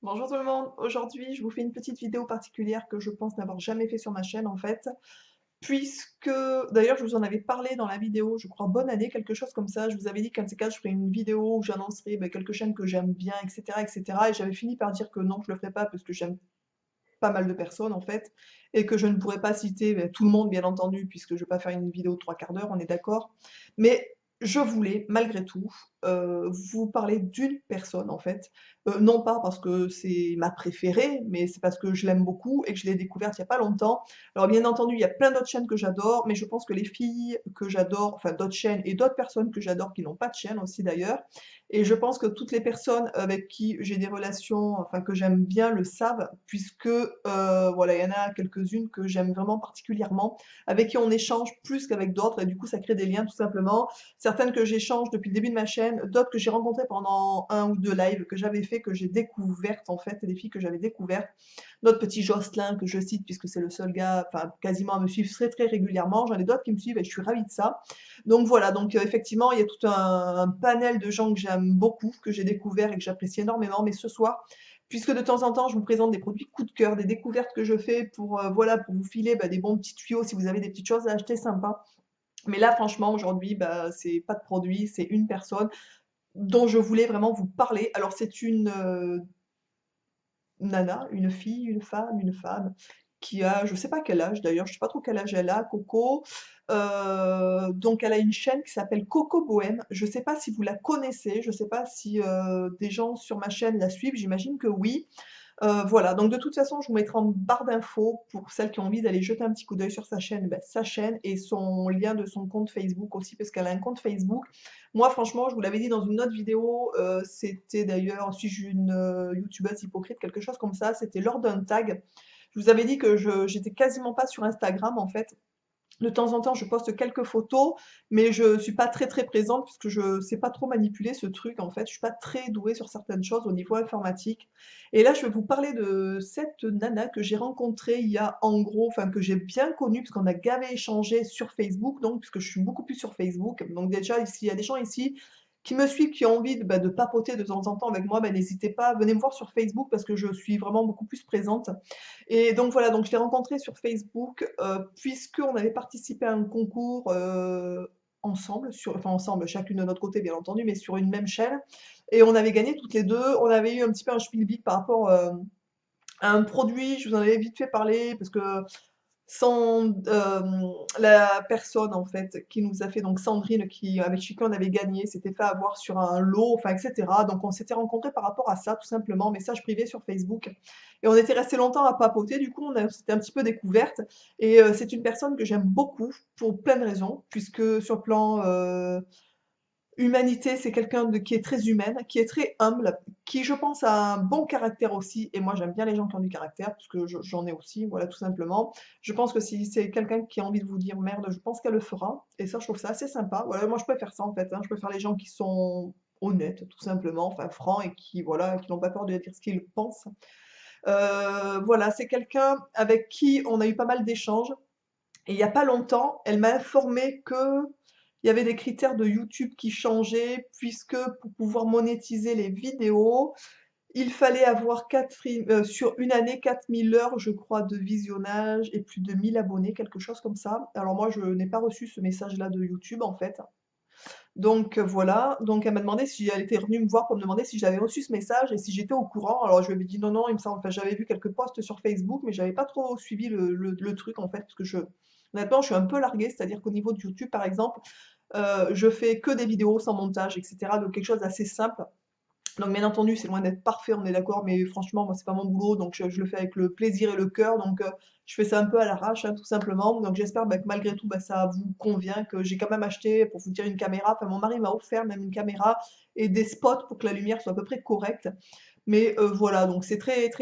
Bonjour tout le monde, aujourd'hui je vous fais une petite vidéo particulière que je pense n'avoir jamais fait sur ma chaîne en fait, puisque d'ailleurs je vous en avais parlé dans la vidéo, je crois bonne année, quelque chose comme ça, je vous avais dit qu'un de ces quatre je ferais une vidéo où j'annoncerais quelques chaînes que j'aime bien, etc., etc., et j'avais fini par dire que non, je le ferais pas parce que j'aime pas mal de personnes en fait, et que je ne pourrais pas citer tout le monde bien entendu, puisque je vais pas faire une vidéo de 3/4 d'heure, on est d'accord, mais je voulais malgré tout vous parler d'une personne en fait, non pas parce que c'est ma préférée, mais c'est parce que je l'aime beaucoup et que je l'ai découverte il y a pas longtemps. Alors bien entendu, il y a plein d'autres chaînes que j'adore, mais je pense que les filles que j'adore, enfin d'autres chaînes et d'autres personnes que j'adore qui n'ont pas de chaîne aussi d'ailleurs, et je pense que toutes les personnes avec qui j'ai des relations, enfin que j'aime bien le savent, puisque voilà, il y en a quelques-unes que j'aime vraiment particulièrement, avec qui on échange plus qu'avec d'autres, et du coup ça crée des liens tout simplement. Certaines que j'échange depuis le début de ma chaîne, d'autres que j'ai rencontrées pendant un ou deux lives que j'avais fait, que j'ai découvertes en fait, des filles que j'avais découvertes. Notre petit Jocelyn que je cite puisque c'est le seul gars, enfin quasiment à me suivre très très régulièrement. J'en ai d'autres qui me suivent et je suis ravie de ça. Donc voilà, donc effectivement, il y a tout un panel de gens que j'aime beaucoup, que j'ai découvert et que j'apprécie énormément. Mais ce soir, puisque de temps en temps, je vous présente des produits coup de cœur, des découvertes que je fais pour, voilà, pour vous filer des bons petits tuyaux si vous avez des petites choses à acheter sympas. Mais là, franchement, aujourd'hui, c'est pas de produit, c'est une personne dont je voulais vraiment vous parler. Alors, c'est une nana, une fille, une femme, qui a, je sais pas quel âge d'ailleurs, je sais pas trop quel âge elle a, Coco. Donc elle a une chaîne qui s'appelle Coco Bohème. Je sais pas si vous la connaissez, je sais pas si des gens sur ma chaîne la suivent, j'imagine que oui. Voilà, donc de toute façon, je vous mettrai en barre d'infos pour celles qui ont envie d'aller jeter un petit coup d'œil sur sa chaîne et son lien de son compte Facebook aussi, parce qu'elle a un compte Facebook. Moi, franchement, je vous l'avais dit dans une autre vidéo, c'était d'ailleurs, suis-je une youtubeuse hypocrite, quelque chose comme ça, c'était lors d'un tag. Je vous avais dit que j'étais quasiment pas sur Instagram en fait. De temps en temps, je poste quelques photos, mais je suis pas très très présente puisque je sais pas trop manipuler ce truc en fait. Je suis pas très douée sur certaines choses au niveau informatique. Et là, je vais vous parler de cette nana que j'ai rencontrée il y a en gros, enfin que j'ai bien connue parce qu'on a gavé échangé sur Facebook, donc puisque je suis beaucoup plus sur Facebook. Donc déjà, ici, il y a des gens ici qui me suivent, qui ont envie de papoter de temps en temps avec moi, n'hésitez pas, venez me voir sur Facebook parce que je suis vraiment beaucoup plus présente. Et donc voilà, donc je l'ai rencontré sur Facebook, puisqu'on avait participé à un concours ensemble, enfin ensemble, chacune de notre côté bien entendu, mais sur une même chaîne. Et on avait gagné toutes les deux. On avait eu un petit peu un spielbeat par rapport à un produit, je vous en avais vite fait parler, parce que la personne en fait qui nous a fait, donc Sandrine, avec qui on avait gagné, s'était fait avoir sur un lot, enfin etc. Donc on s'était rencontrés par rapport à ça, tout simplement, message privé sur Facebook. Et on était resté longtemps à papoter, du coup on s'était un petit peu découverte. Et c'est une personne que j'aime beaucoup pour plein de raisons, puisque sur le plan humanité, c'est quelqu'un qui est très humaine, qui est très humble, qui, je pense, a un bon caractère aussi. Et moi, j'aime bien les gens qui ont du caractère, parce que j'en ai aussi, voilà, tout simplement. Je pense que si c'est quelqu'un qui a envie de vous dire merde, je pense qu'elle le fera. Et ça, je trouve ça assez sympa. Voilà, moi, je préfère ça, en fait, hein. Je préfère les gens qui sont honnêtes, tout simplement, enfin, francs, et qui, voilà, qui n'ont pas peur de dire ce qu'ils pensent. Voilà, c'est quelqu'un avec qui on a eu pas mal d'échanges. Et il y a pas longtemps, elle m'a informé que il y avait des critères de YouTube qui changeaient, puisque pour pouvoir monétiser les vidéos, il fallait avoir sur une année 4000 heures, je crois, de visionnage et plus de 1000 abonnés, quelque chose comme ça. Alors moi, je n'ai pas reçu ce message-là de YouTube, en fait. Donc voilà, donc elle m'a demandé si elle était venue me voir pour me demander si j'avais reçu ce message et si j'étais au courant. Alors je lui avais dit non, non, il me semble, enfin j'avais vu quelques posts sur Facebook, mais j'avais pas trop suivi le truc en fait, parce que honnêtement, je suis un peu larguée, c'est-à-dire qu'au niveau de YouTube, par exemple, je fais que des vidéos sans montage, etc. Donc quelque chose d'assez simple. Donc bien entendu, c'est loin d'être parfait, on est d'accord, mais franchement, moi, c'est pas mon boulot, donc je le fais avec le plaisir et le cœur, donc je fais ça un peu à l'arrache, hein, tout simplement. Donc j'espère que malgré tout, ça vous convient, que j'ai quand même acheté, pour vous dire, une caméra. Enfin, mon mari m'a offert même une caméra et des spots pour que la lumière soit à peu près correcte. Mais voilà, donc c'est très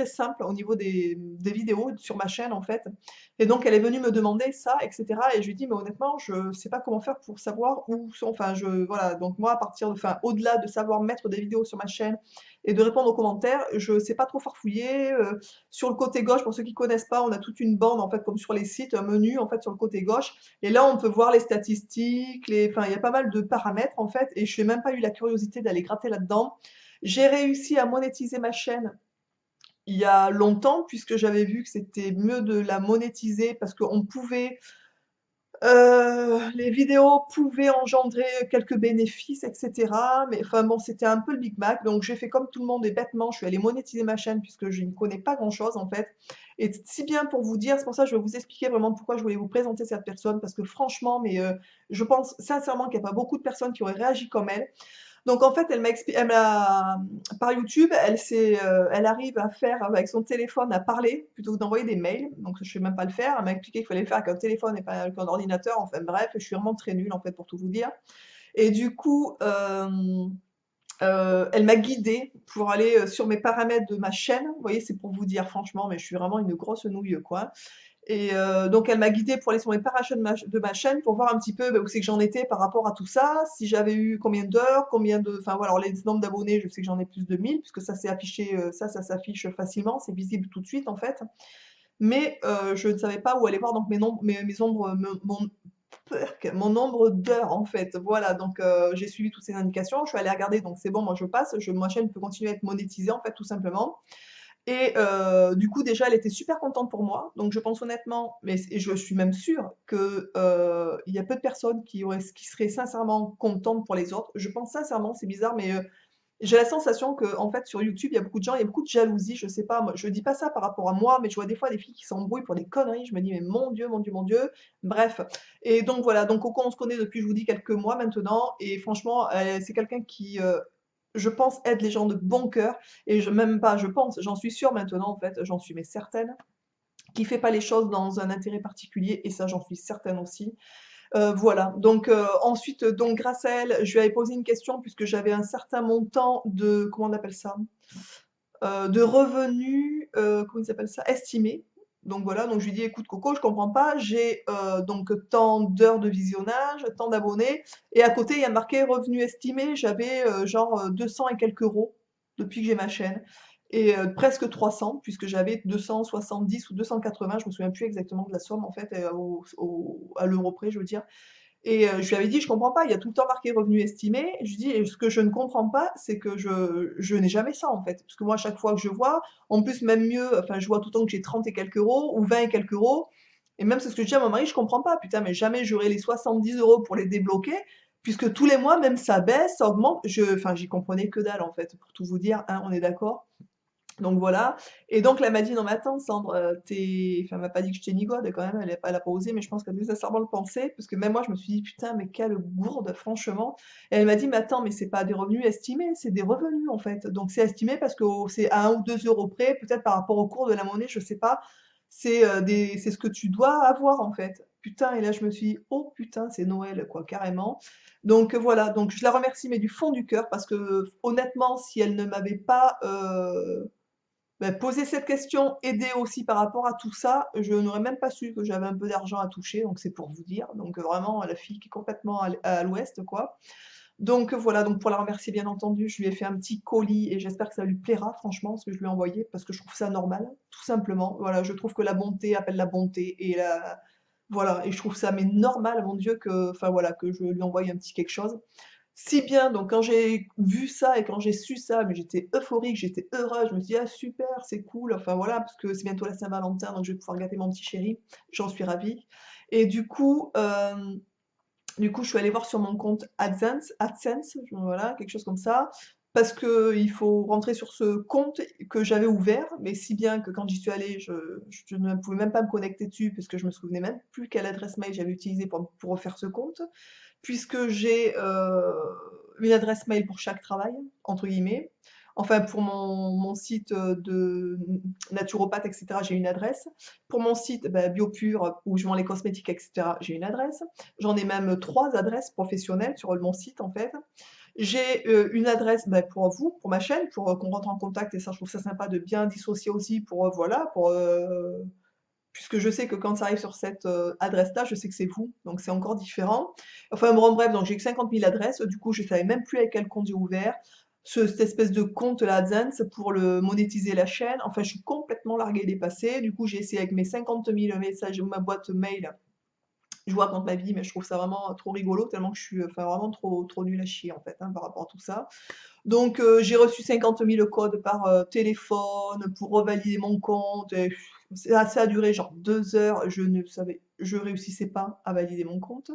simple au niveau des vidéos sur ma chaîne en fait. Et donc elle est venue me demander ça, etc. Et je lui dis, mais honnêtement, je sais pas comment faire pour savoir où sont. Enfin, voilà. Donc moi, à partir de, enfin, au-delà de savoir mettre des vidéos sur ma chaîne et de répondre aux commentaires, je sais pas trop farfouiller. Sur le côté gauche, pour ceux qui connaissent pas, on a toute une bande en fait, comme sur les sites, un menu en fait sur le côté gauche. Et là, on peut voir les statistiques, enfin, il y a pas mal de paramètres en fait. Et je n'ai même pas eu la curiosité d'aller gratter là-dedans. J'ai réussi à monétiser ma chaîne il y a longtemps, puisque j'avais vu que c'était mieux de la monétiser parce qu'on pouvait les vidéos pouvaient engendrer quelques bénéfices, etc. Mais enfin bon, c'était un peu le Big Mac. Donc j'ai fait comme tout le monde et bêtement, je suis allée monétiser ma chaîne puisque je n'y connais pas grand-chose en fait. Et si bien pour vous dire, c'est pour ça que je vais vous expliquer vraiment pourquoi je voulais vous présenter cette personne. Parce que franchement, je pense sincèrement qu'il n'y a pas beaucoup de personnes qui auraient réagi comme elle. Donc en fait, par YouTube, elle arrive à faire avec son téléphone à parler plutôt que d'envoyer des mails. Donc je sais même pas le faire. Elle m'a expliqué qu'il fallait le faire avec un téléphone et pas avec un ordinateur. Enfin bref, je suis vraiment très nulle en fait pour tout vous dire. Et du coup, elle m'a guidée pour aller sur mes paramètres de ma chaîne. Vous voyez, c'est pour vous dire franchement, mais je suis vraiment une grosse nouille quoi. Et donc elle m'a guidée pour aller sur les parachains de ma chaîne pour voir un petit peu où c'est que j'en étais par rapport à tout ça, si j'avais eu combien d'heures, combien de... Enfin voilà, alors les nombres d'abonnés, je sais que j'en ai plus de 1000, puisque ça s'est affiché, ça s'affiche facilement, c'est visible tout de suite en fait. Mais je ne savais pas où aller voir donc mes nombres, mes ombres, mon nombre d'heures en fait. Voilà, donc j'ai suivi toutes ces indications, je suis allée regarder, donc c'est bon, moi je passe, ma chaîne peut continuer à être monétisée en fait tout simplement. Et du coup, déjà, elle était super contente pour moi. Donc, je pense honnêtement, et je suis même sûre que il y a peu de personnes qui seraient sincèrement contentes pour les autres. Je pense sincèrement, c'est bizarre, mais j'ai la sensation que, en fait, sur YouTube, il y a beaucoup de gens, il y a beaucoup de jalousie. Je sais pas, moi, je dis pas ça par rapport à moi, mais je vois des fois des filles qui s'embrouillent pour des conneries. Je me dis, mais mon Dieu, mon Dieu, mon Dieu. Bref. Et donc voilà. Donc Coco, on se connaît depuis, je vous dis, quelques mois maintenant. Et franchement, c'est quelqu'un qui je pense, aide les gens de bon cœur. Et même pas, je pense, j'en suis sûre maintenant, en fait, j'en suis mais certaine, qui fait pas les choses dans un intérêt particulier, et ça, j'en suis certaine aussi. Voilà. Donc ensuite, donc grâce à elle, je lui avais posé une question puisque j'avais un certain montant de, comment on appelle ça, de revenus, comment ils appellent ça, estimés. Donc voilà, donc je lui dis, écoute Coco, je comprends pas, j'ai donc tant d'heures de visionnage, tant d'abonnés, et à côté il y a marqué revenus estimés, j'avais genre 200 et quelques euros depuis que j'ai ma chaîne, et presque 300, puisque j'avais 270 ou 280, je me souviens plus exactement de la somme en fait, à l'euro près, je veux dire. Et je lui avais dit: «Je comprends pas, il y a tout le temps marqué revenu estimé». Je lui dis: «Et ce que je ne comprends pas, c'est que je n'ai jamais ça, en fait». Parce que moi, à chaque fois que je vois, en plus, même mieux, enfin, je vois tout le temps que j'ai 30 et quelques euros ou 20 et quelques euros. Et même c'est ce que je dis à mon mari: «Je comprends pas, putain, mais jamais j'aurai les 70 euros pour les débloquer, puisque tous les mois, même ça baisse, ça augmente». Enfin, j'y comprenais que dalle, en fait, pour tout vous dire, hein, on est d'accord? Donc voilà. Et donc là, elle m'a dit: «Non mais attends Sandre, enfin elle m'a pas dit que j'étais nigoide quand même, elle a pas osé, mais je pense qu'elle devait sincèrement le penser, parce que même moi je me suis dit: «Putain, mais quelle gourde franchement». Et elle m'a dit: «Mais attends, mais c'est pas des revenus estimés, c'est des revenus en fait. Donc c'est estimé parce que c'est à 1 ou 2 euros près, peut-être par rapport au cours de la monnaie, je sais pas. C'est ce que tu dois avoir en fait». Putain, et là je me suis dit: «Oh putain, c'est Noël quoi, carrément». Donc voilà, donc je la remercie mais du fond du cœur parce que honnêtement, si elle ne m'avait pas, poser cette question, aider aussi par rapport à tout ça, je n'aurais même pas su que j'avais un peu d'argent à toucher, donc c'est pour vous dire. Donc vraiment la fille qui est complètement à l'ouest, quoi. Donc voilà, donc pour la remercier bien entendu, je lui ai fait un petit colis et j'espère que ça lui plaira franchement ce que je lui ai envoyé parce que je trouve ça normal, tout simplement. Voilà, je trouve que la bonté appelle la bonté et voilà, et je trouve ça mais normal, mon Dieu, que enfin voilà, que je lui envoie un petit quelque chose. Si bien, donc quand j'ai vu ça et quand j'ai su ça, mais j'étais euphorique, j'étais heureuse, je me suis dit: «Ah super, c'est cool», enfin voilà, parce que c'est bientôt la Saint-Valentin, donc je vais pouvoir gâter mon petit chéri, j'en suis ravie. Et du coup, je suis allée voir sur mon compte AdSense, voilà, quelque chose comme ça, parce que il faut rentrer sur ce compte que j'avais ouvert, mais si bien que quand j'y suis allée, je ne pouvais même pas me connecter dessus parce que je me souvenais même plus quelle adresse mail j'avais utilisée pour refaire ce compte. Puisque j'ai une adresse mail pour chaque travail, entre guillemets. Enfin, pour mon site de naturopathe, etc., j'ai une adresse. Pour mon site Biopure, où je vends les cosmétiques, etc., j'ai une adresse. J'en ai même 3 adresses professionnelles sur mon site, en fait. J'ai une adresse pour vous, pour ma chaîne, pour qu'on rentre en contact, et ça, je trouve ça sympa de bien dissocier aussi pour, voilà, puisque je sais que quand ça arrive sur cette adresse-là, je sais que c'est vous, donc c'est encore différent. Enfin bon, bref, donc j'ai que 50 000 adresses, du coup je savais même plus avec quel compte j'ai ouvert, cette espèce de compte là AdSense pour le monétiser la chaîne. Enfin, je suis complètement larguée et dépassée. Du coup, j'ai essayé avec mes 50 000 messages, ma boîte mail, Je vous raconte ma vie, mais je trouve ça vraiment trop rigolo, tellement que je suis, enfin, vraiment trop nulle à chier, en fait, hein, par rapport à tout ça. Donc j'ai reçu 50 000 codes par, téléphone pour revalider mon compte et ça a duré genre 2 heures, je réussissais pas à valider mon compte.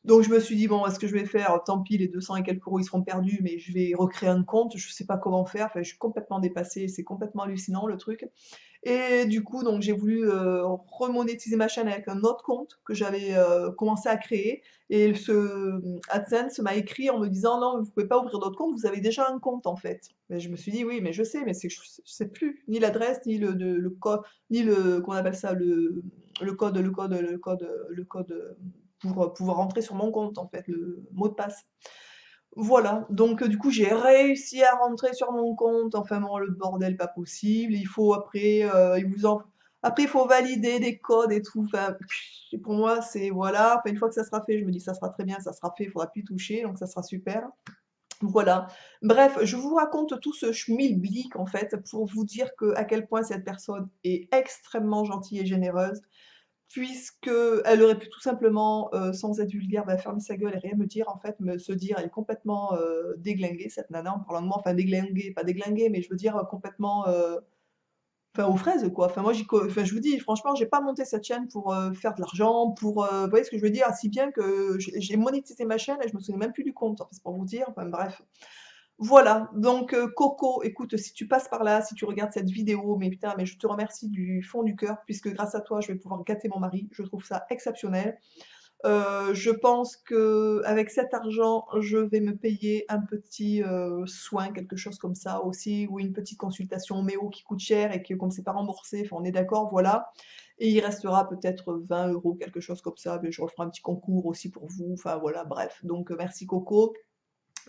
Donc je me suis dit: «Bon, ce que je vais faire, tant pis, les 200 et quelques euros ils seront perdus, mais je vais recréer un compte». Je sais pas comment faire, enfin je suis complètement dépassée, c'est complètement hallucinant le truc. Et du coup, donc j'ai voulu, remonétiser ma chaîne avec un autre compte que j'avais, commencé à créer et AdSense m'a écrit en me disant: «Non, vous pouvez pas ouvrir d'autres comptes, vous avez déjà un compte en fait». Mais je me suis dit: «Oui, mais je sais, mais c'est que je sais plus ni l'adresse, ni le code, ni le comment on appelle ça? Le code, pour, pouvoir rentrer sur mon compte en fait, le mot de passe». Voilà, donc du coup, j'ai réussi à rentrer sur mon compte, enfin bon, le bordel pas possible. Il faut après, il faut valider des codes et tout, enfin, pour moi, c'est voilà, enfin, une fois que ça sera fait, je me dis: «Ça sera très bien, ça sera fait, il faudra plus y toucher, donc ça sera super». Voilà. Bref, je vous raconte tout ce schmilblick, en fait, pour vous dire à quel point cette personne est extrêmement gentille et généreuse. Puisqu'elle aurait pu tout simplement, sans être vulgaire, bah, fermer sa gueule et rien me dire en fait, se dire: «Elle est complètement, déglinguée cette nana», en parlant de moi, enfin déglinguée, pas déglinguée, mais je veux dire, complètement, enfin aux fraises quoi. Enfin moi enfin je vous dis franchement, j'ai pas monté cette chaîne pour, faire de l'argent, pour, vous voyez ce que je veux dire? Si bien que j'ai monétisé ma chaîne et je me souviens même plus du compte, enfin c'est pour vous dire, enfin bref. Voilà, donc Coco, écoute, si tu passes par là, si tu regardes cette vidéo, mais putain, mais je te remercie du fond du cœur, puisque grâce à toi, je vais pouvoir gâter mon mari. Je trouve ça exceptionnel. Je pense qu'avec cet argent, je vais me payer un petit, soin, quelque chose comme ça aussi, ou une petite consultation homéo qui coûte cher et que comme c'est pas remboursé, enfin on est d'accord, voilà. Et il restera peut-être 20 euros, quelque chose comme ça, mais je referai un petit concours aussi pour vous, enfin voilà, bref. Donc merci Coco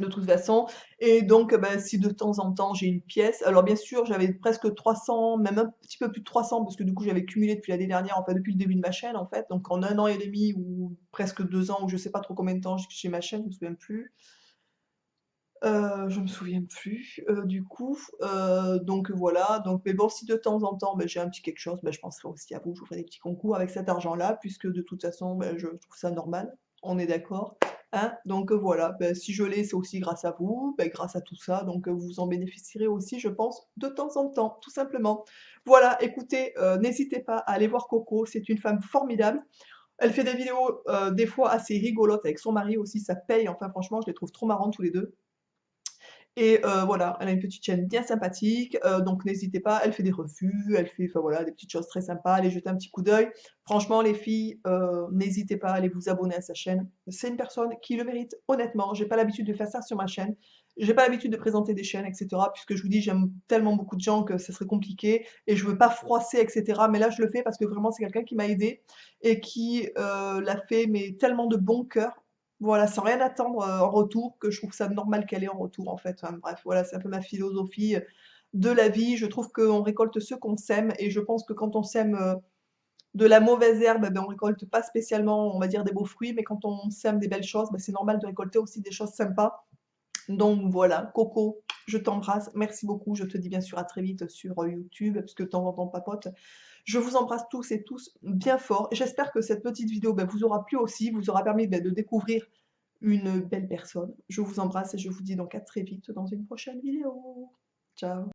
de toute façon. Et donc, bah, si de temps en temps j'ai une pièce, alors bien sûr, j'avais presque 300, même un petit peu plus de 300, parce que du coup, j'avais cumulé depuis l'année dernière, enfin depuis le début de ma chaîne, en fait. Donc en 1 an et demi ou presque 2 ans, ou je sais pas trop combien de temps j'ai ma chaîne, je me souviens plus. Je me souviens plus, du coup, donc voilà, donc mais bon, si de temps en temps, bah, j'ai un petit quelque chose, bah, je penserai aussi à vous, je vous ferai des petits concours avec cet argent-là, puisque de toute façon, bah, je trouve ça normal, on est d'accord? Hein? Donc voilà, bah, si je l'ai, c'est aussi grâce à vous, bah, grâce à tout ça, donc vous en bénéficierez aussi, je pense, de temps en temps, tout simplement. Voilà, écoutez, n'hésitez pas à aller voir Coco, c'est une femme formidable. Elle fait des vidéos, des fois assez rigolotes avec son mari aussi, ça paye, enfin franchement, je les trouve trop marrants tous les 2. Et voilà, elle a une petite chaîne bien sympathique, donc n'hésitez pas, elle fait des revues, elle fait enfin voilà, des petites choses très sympas, allez jeter un petit coup d'œil. Franchement les filles, n'hésitez pas à aller vous abonner à sa chaîne. C'est une personne qui le mérite honnêtement. J'ai pas l'habitude de faire ça sur ma chaîne. J'ai pas l'habitude de présenter des chaînes et cetera, puisque je vous dis, j'aime tellement beaucoup de gens que ce serait compliqué et je veux pas froisser et cetera. Mais là, je le fais parce que vraiment c'est quelqu'un qui m'a aidée et qui, l'a fait mais tellement de bon cœur. Voilà, sans rien attendre, en retour, que je trouve ça normal qu'elle ait en retour, en fait. Enfin bref, voilà, c'est un peu ma philosophie, de la vie. Je trouve qu'on récolte ce qu'on sème et je pense que quand on sème, de la mauvaise herbe, ben, on récolte pas spécialement, on va dire, des beaux fruits, mais quand on sème des belles choses, ben, c'est normal de récolter aussi des choses sympas. Donc voilà, Coco, je t'embrasse. Merci beaucoup. Je te dis bien sûr à très vite sur, YouTube, parce que de temps en temps on papote. Je vous embrasse tous et tous bien fort. J'espère que cette petite vidéo, ben, vous aura plu aussi, vous aura permis, ben, de découvrir une belle personne. Je vous embrasse et je vous dis donc à très vite dans une prochaine vidéo. Ciao.